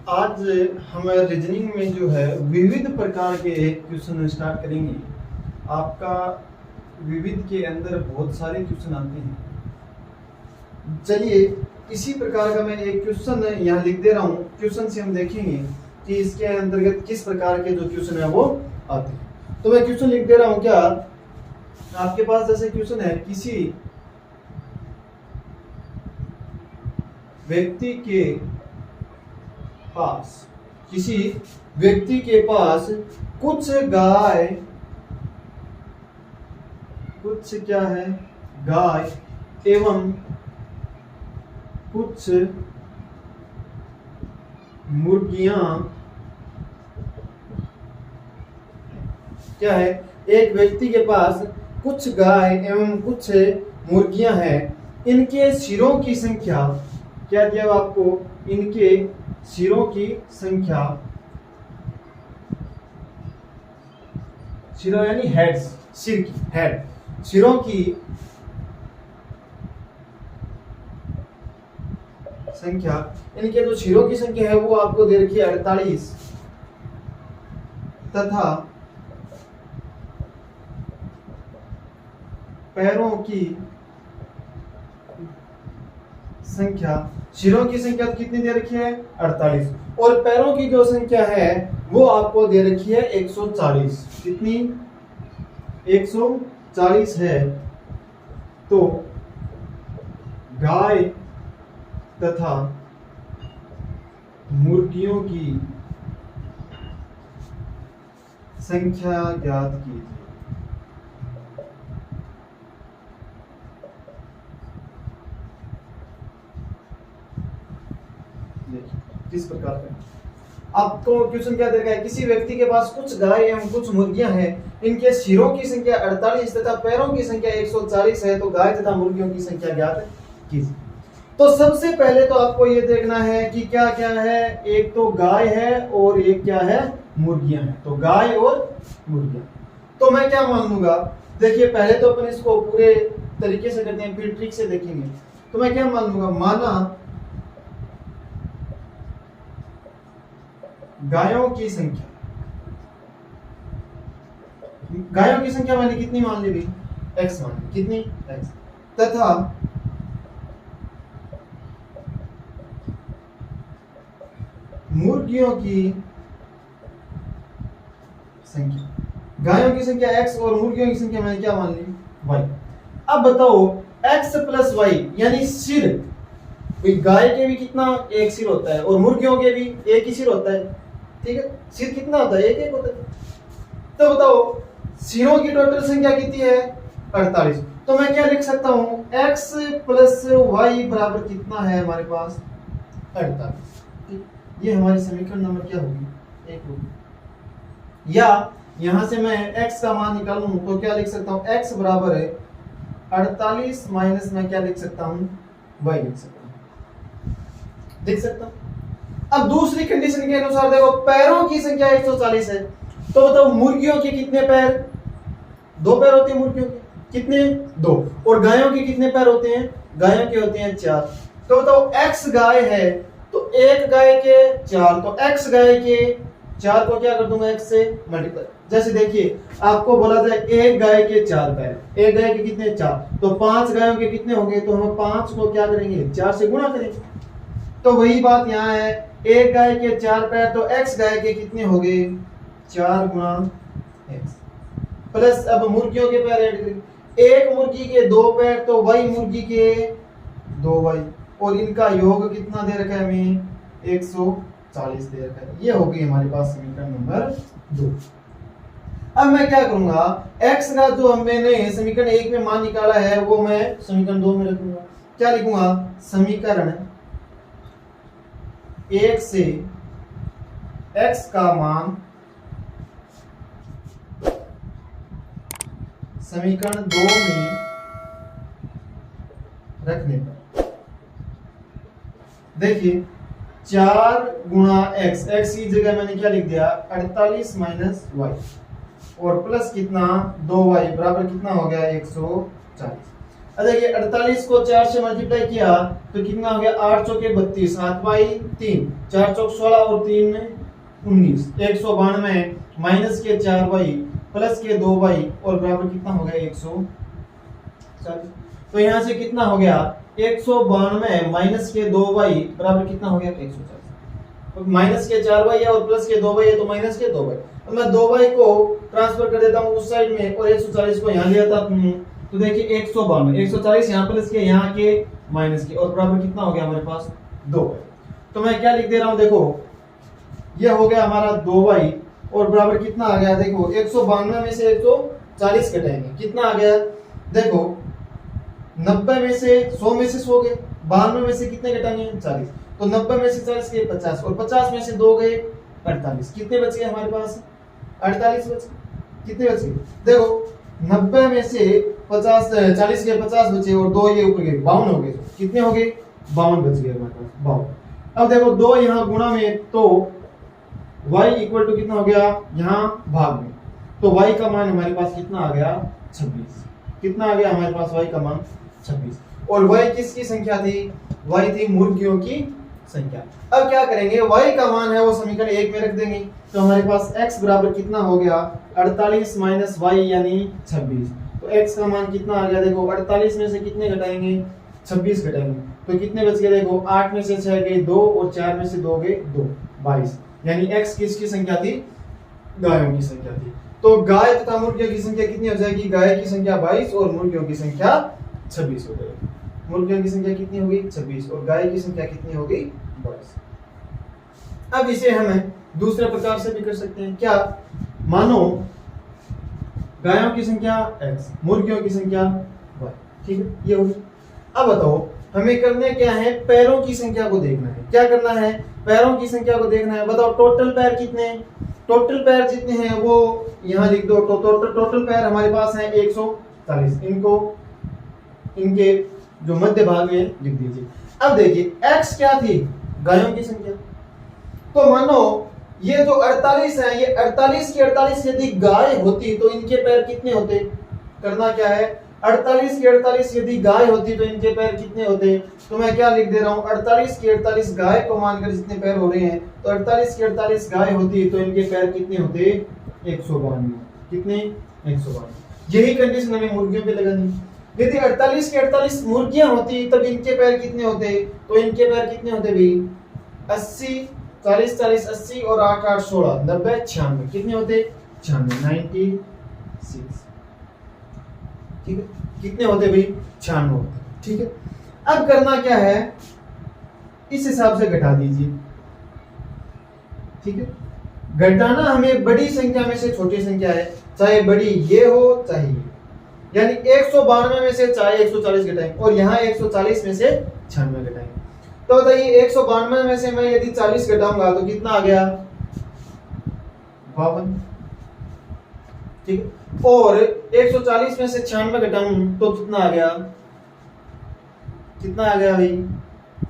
आज हम रीजनिंग में जो है विविध प्रकार के क्वेश्चन स्टार्ट करेंगे। आपका विविध के अंदर बहुत सारे क्वेश्चन आते हैं। चलिए इसी प्रकार का मैं एक क्वेश्चन यहाँ लिख दे रहा हूँ। क्वेश्चन से हम देखेंगे कि इसके अंतर्गत किस प्रकार के जो क्वेश्चन है वो आते हैं। तो मैं क्वेश्चन लिख दे रहा हूँ। क्या आपके पास जैसे क्वेश्चन है, किसी व्यक्ति के पास कुछ गाय एवं कुछ मुर्गियां क्या है। एक व्यक्ति के पास कुछ गाय एवं कुछ मुर्गियां हैं। इनके सिरों की संख्या क्या दिया आपको, इनके सिरों की संख्या, सिरों यानी हेड्स, सिर की हेड, सिरों की संख्या, इनके जो सिरों की संख्या है वो आपको दे रखी है 48 तथा पैरों की संख्या, सिरों की संख्या कितनी दे रखी है 48 और पैरों की जो संख्या है वो आपको दे रखी है 140। कितनी 140 है। तो गाय तथा मुर्गियों की संख्या ज्ञात कीजिए। किस प्रकार का आपको क्वेश्चन क्या दे रखा है, किसी व्यक्ति के पास कुछ गाय एवं कुछ मुर्गियां हैं। इनके सिरों की संख्या 48 तथा पैरों की संख्या 140 है। तो गाय तथा मुर्गियों की संख्या ज्ञात कीजिए। तो सबसे पहले तो आपको ये देखना है कि क्या क्या है। एक तो गाय है और एक क्या है, मुर्गियां हैं। तो गाय और मुर्गियां। तो मैं क्या मान लूंगा, देखिए पहले तो अपन इसको पूरे तरीके से करते हैं, फिर ट्रिक से देखेंगे। तो मैं क्या मान लूंगा, माना गायों की संख्या, गायों की संख्या मैंने कितनी मान ली भाई, x मान ली। कितनी x तथा मुर्गियों की संख्या, गायों की संख्या x और मुर्गियों की संख्या मैंने क्या मान ली, y। अब बताओ x प्लस y यानी सिर, गाय के भी कितना एक सिर होता है और मुर्गियों के भी एक ही सिर होता है। ठीक है, सिर कितना होता है, एक एक होता है। तो बताओ सिरों की टोटल संख्या कितनी है 48। तो मैं क्या लिख सकता हूं, x प्लस वाई बराबर कितना है हमारे पास 48। ये हमारी समीकरण नंबर क्या होगी, 1 होगी। या यहां से मैं x का मान निकालूं तो क्या लिख सकता हूं, x बराबर है 48 माइनस मैं क्या लिख सकता हूं, y लिख सकता हूं। देख सकता हूं। अब दूसरी कंडीशन के अनुसार देखो पैरों की संख्या 140 है। तो बताओ मुर्गियों के कितने पैर, 2 पैर होते हैं मुर्गियों के, कितने 2। और गायों के कितने पैर होते हैं, गायों के होते हैं 4। तो बताओ x गाय है तो एक गाय के 4, तो x गाय के 4 को क्या कर दूंगा, x से मल्टीप्लाई। जैसे देखिए आपको बोला जाए एक गाय के 4 पैर, एक गाय के कितने 4, तो 5 गायों के कितने होंगे, तो हम 5 को क्या करेंगे 4 से गुणा करेंगे। तो वही बात यहाँ है, एक गाय के 4 पैर तो x गाय के कितने हो गए 4 गुणा x प्लस अब मुर्गियों के पैर ऐड करेंगे। एक मुर्गी के 2 पैर तो y मुर्गी के 2y और इनका योग कितना दे रखा है हमें 140 दे रखा है। ये हो गई हमारे पास समीकरण नंबर 2। अब मैं क्या करूंगा, x का जो मैंने समीकरण 1 में मान निकाला है वो मैं समीकरण 2 में रखूंगा। क्या लिखूंगा, समीकरण 1 से x का मान समीकरण 2 में रखने पर देखिए 4 गुणा x, x की जगह मैंने क्या लिख दिया 48 माइनस y और प्लस कितना 2y बराबर कितना हो गया 140। अब देखिए 48 को 4 से मल्टीप्लाई किया तो कितना हो गया, 8 चौके 32, 7 बाई 3, 4 चौक 16 और 3 19, 192 माइनस के 4 बाई प्लस के 2 बाई और बराबर कितना हो गया 140। तो यहाँ से कितना हो गया 192 माइनस के 2 बाई बराबर कितना हो गया 140। माइनस के 4 बाई है और प्लस के 2 बाई है तो माइनस के 2 बाई। अब मैं 2 बाई को ट्रांसफर कर देता हूँ उस साइड में और 140 को यहाँ ले आता हूँ। तो देखिए 192 140 यहाँ प्लस के यहाँ के माइनस के और बराबर कितना हो गया हमारे पास 2 बाई। तो मैं क्या लिख दे रहा हूँ, देखो ये हो गया हमारा 2 बाई और बराबर कितना आ गया, देखो 192 में से 140 घटाएंगे कितना आ गया, देखो 90 में से 100 में से 100 गए, 92 में से कितने घटाएंगे 40, तो 90 में से 40 गए 50 और 50 में से 2 गए 48, कितने बच गए हमारे पास 48 बच गए। कितने बच गए, देखो 90 में से 50 40 के 50 बचे और 2 ये ऊपर गए 52 हो गए, कितने हो गए 52 बच गए हमारे पास 52। अब देखो 2 यहाँ गुणा में तो y इक्वल टू कितना हो गया यहाँ भाग में, तो y का मान हमारे पास कितना आ गया 26। कितना आ गया हमारे पास y का मान 26। और y किसकी संख्या थी, y थी मुर्गियों की संख्या। अब क्या करेंगे, y का मान है वो समीकरण 1 में रख देंगे तो हमारे पास x बराबर कितना हो गया 48 माइनस y यानी 26। तो x का मान कितना आ गया, देखो 48 में से कितने घटाएंगे 26 घटाएंगे तो कितने बच गए, देखो 8 में से 6 गए 2 और 4 में से 2 गए 2 22, यानी x किसकी संख्या थी, गायों की संख्या थी। तो गाय तथा मुर्गियों की संख्या कितनी हो जाएगी, गाय की संख्या 22 और मुर्गियों की संख्या 26 हो जाएगी। मुर्गियों की संख्या कितनी होगी 26 और गाय की संख्या कितनी होगी 22। अब इसे हमें दूसरे प्रकार से भी कर सकते हैं, क्या, मानो गायों की संख्या x, मुर्गियों की संख्या y, ठीक है ये होगी। अब बताओ हमें करने क्या है, पैरों की संख्या को देखना है। क्या करना है, पैरों की संख्या को देखना है। बताओ टोटल पैर कितने हैं, टोटल पैर जितने हैं वो यहाँ लिख दो। तो टोटल पैर हमारे पास हैं 140, इनको इनके जो मध्य भाग में लिख दीजिए। अब देखिए x क्या थी, गायों की संख्या, तो मानो ये जो 48 है, ये 48 की 48 यदि गाय होती तो इनके पैर कितने होते, करना क्या है 48 की 48 यदि गाय होती तो इनके पैर कितने होते। तो मैं क्या लिख दे रहा हूँ, 48 की 48 गाय को मानकर जितने पैर हो रहे हैं तो 48 की 48 गाय होती तो इनके पैर कितने होते 152, कितने 152। यही कंडीशन हमें मुर्गियों पे लगानी। यदि 48 की 48 मुर्गियां होती तब इनके पैर कितने होते, तो इनके पैर कितने होते भाई 80, 40 40 80 और 8 8 16 90 96, कितने होते 96, 96, ठीक है कितने होते भाई 96 होते, ठीक है। अब करना क्या है, इस हिसाब से घटा दीजिए, ठीक है। घटाना हमें बड़ी संख्या में से छोटी संख्या है, चाहे बड़ी ये हो चाहे ये, यानी 192 में से चाहे 140 घटाएंगे और यहाँ 140 में से 96 घटाएंगे। तो बताइए 192 में से मैं यदि 40 घटाऊंगा तो कितना आ गया 52, ठीक है। और 140 में से 96 घटाऊं तो कितना आ गया, कितना आ गया भाई,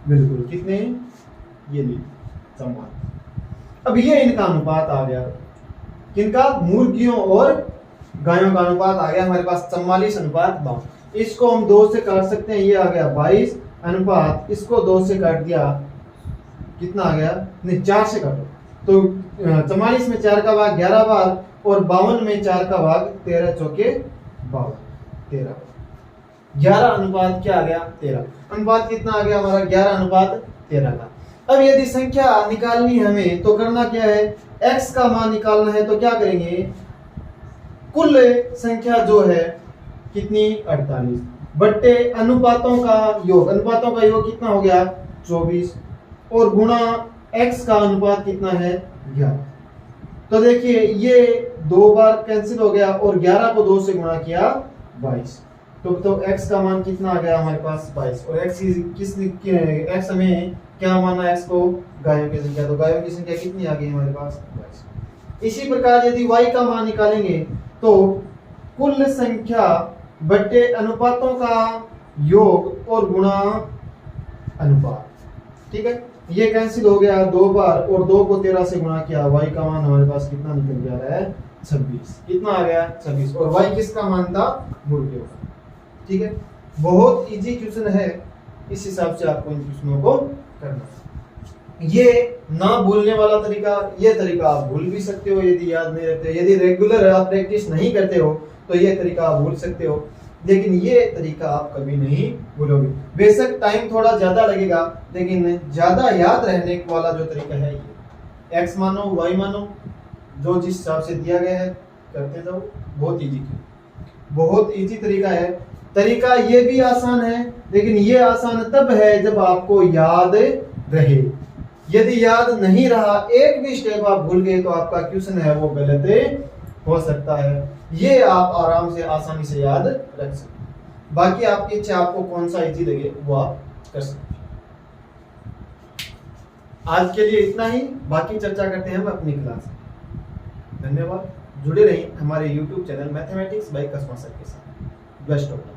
बिल्कुल कितने, ये ली समान। अब ये इनका अनुपात आ गया, किनका, मुर्गियों और गायों का अनुपात आ गया हमारे पास 44 अनुपात 52। इसको हम 2 से काट सकते हैं, ये आ गया 22 अनुपात, इसको 2 से काट दिया कितना आ गया, नहीं 4 से काटो तो 44 में 4 का भाग 11 बार और 52 में 4 का भाग 13 चौके 52, 13, 11 अनुपात क्या आ गया 13। अनुपात कितना आ गया हमारा 11 अनुपात 13 का। अब यदि संख्या निकालनी है हमें तो करना क्या है, x का मान निकालना है तो क्या करेंगे, कुल संख्या जो है कितनी 48 बट्टे अनुपातों का योग, अनुपातों का योग कितना हो गया 24 और गुणा x का अनुपात कितना है 11। तो देखिए ये 2 बार कैंसिल हो गया और 11 को 2 से गुणा किया 22, तो x का मान कितना आ गया हमारे पास 22। और x हमें क्या माना, x को गायों की संख्या, तो गायों की संख्या कितनी आ गई हमारे पास 22। इसी प्रकार यदि y का मान निकालेंगे तो कुल संख्या बट्टे अनुपातों का योग और गुणा अनुपात, ठीक है। ये कैंसिल हो गया 2 बार और 2 को 13 से गुणा किया, y का मान हमारे पास कितना निकल जा रहा है 26, कितना आ गया 26। और y किसका मान था, मुर्गियों का, ठीक है। बहुत इजी क्वेश्चन है, इस हिसाब से आपको इन क्वेश्चनों को करना है। ये ना भूलने वाला तरीका, ये तरीका आप भूल भी सकते हो यदि याद नहीं रखते। यदि रेगुलर आप प्रैक्टिस नहीं करते हो तो ये तरीका आप भूल सकते हो, लेकिन ये तरीका आप कभी नहीं भूलोगे। बेशक टाइम थोड़ा ज्यादा लगेगा, लेकिन ज्यादा याद रहने वाला जो तरीका है ये x मानो y मानो, जो जिस हिसाब से दिया गया है करते जाओ। बहुत इजी तरीका है। तरीका ये भी आसान है, लेकिन ये आसान तब है जब आपको याद रहे। यदि याद नहीं रहा, एक भी स्टेप आप भूल गए, तो आपका क्वेश्चन है वो गलत हो सकता है। ये आप आराम से आसानी से याद रख सकते। बाकी आपकी इच्छा, आपको कौन सा इजी लगे वो आप कर सकते। आज के लिए इतना ही, बाकी चर्चा करते हैं हम अपनी क्लास में। धन्यवाद, जुड़े रहिए हमारे YouTube चैनल मैथमेटिक्स बाय कसमा सर के साथ। Best of luck.